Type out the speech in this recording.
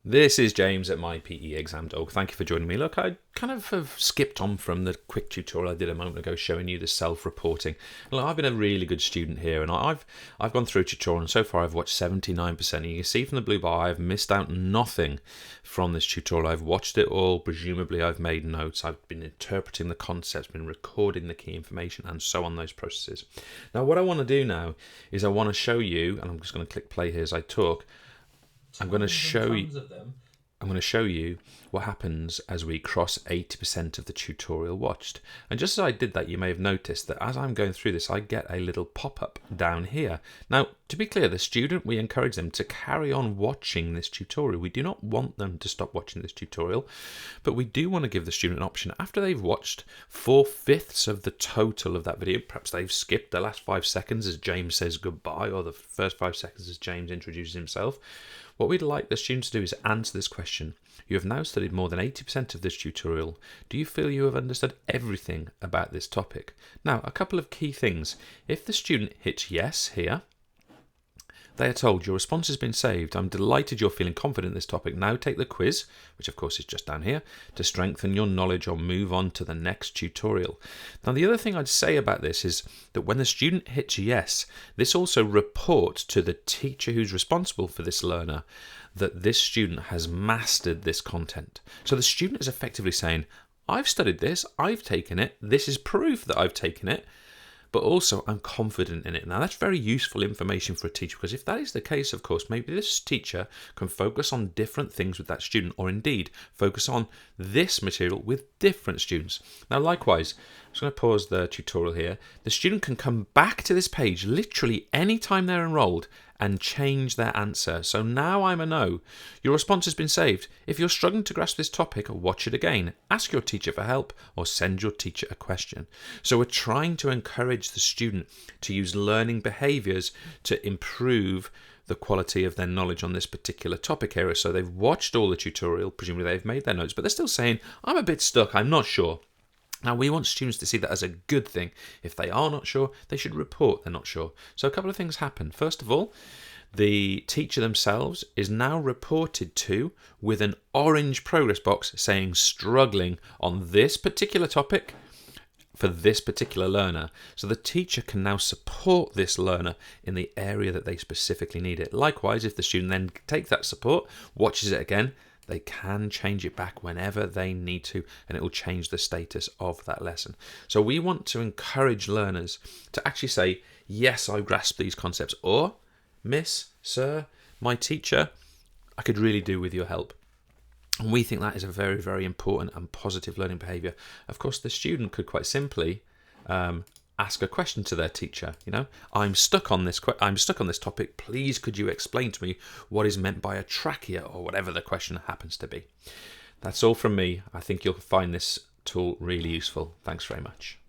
This is James at my PE Exam Dog. Thank you for joining me. Look, I kind of have skipped on from the quick tutorial I did a moment ago showing you the self-reporting. Look, I've been a really good student here, and I've gone through a tutorial, and so far I've watched 79%. And you can see from the blue bar I've missed out nothing from this tutorial. I've watched it all. Presumably I've made notes. I've been interpreting the concepts, been recording the key information, and so on those processes. Now what I want to do now is I want to show you, and I'm just going to click play here as I talk. I'm going to show you what happens as we cross 80% of the tutorial watched. And just as I did that, you may have noticed that as I'm going through this, I get a little pop-up down here. Now, to be clear, the student, we encourage them to carry on watching this tutorial. We do not want them to stop watching this tutorial, but we do want to give the student an option after they've watched 4/5 of the total of that video. Perhaps they've skipped the last 5 seconds as James says goodbye, or the first 5 seconds as James introduces himself. What we'd like the students to do is answer this question. You have now studied more than 80% of this tutorial. Do you feel you have understood everything about this topic? Now, a couple of key things. If the student hits yes here, they are told your response has been saved. I'm delighted you're feeling confident in this topic. Now take the quiz, which of course is just down here, to strengthen your knowledge or move on to the next tutorial. Now the other thing I'd say about this is that when the student hits yes, this also reports to the teacher who's responsible for this learner that this student has mastered this content. So the student is effectively saying, I've studied this, I've taken it, this is proof that I've taken it, but also I'm confident in it. Now that's very useful information for a teacher, because if that is the case, of course, maybe this teacher can focus on different things with that student, or indeed focus on this material with different students. Now likewise, I'm just going to pause the tutorial here. The student can come back to this page literally anytime they're enrolled and change their answer. So now I'm a no. Your response has been saved. If you're struggling to grasp this topic, watch it again. Ask your teacher for help or send your teacher a question. So we're trying to encourage the student to use learning behaviours to improve the quality of their knowledge on this particular topic area. So they've watched all the tutorial, presumably they've made their notes, but they're still saying, I'm a bit stuck, I'm not sure. Now, we want students to see that as a good thing. If they are not sure, they should report they're not sure. So a couple of things happen. First of all, the teacher themselves is now reported to with an orange progress box saying struggling on this particular topic for this particular learner. So the teacher can now support this learner in the area that they specifically need it. Likewise, if the student then takes that support, watches it again, they can change it back whenever they need to, and it will change the status of that lesson. So we want to encourage learners to actually say, yes, I grasp these concepts, or Miss, Sir, my teacher, I could really do with your help. And we think that is a very, very important and positive learning behaviour. Of course, the student could quite simply ask a question to their teacher. You know, I'm stuck on this topic. Please, could you explain to me what is meant by a trachea, or whatever the question happens to be. That's all from me. I think you'll find this tool really useful. Thanks very much.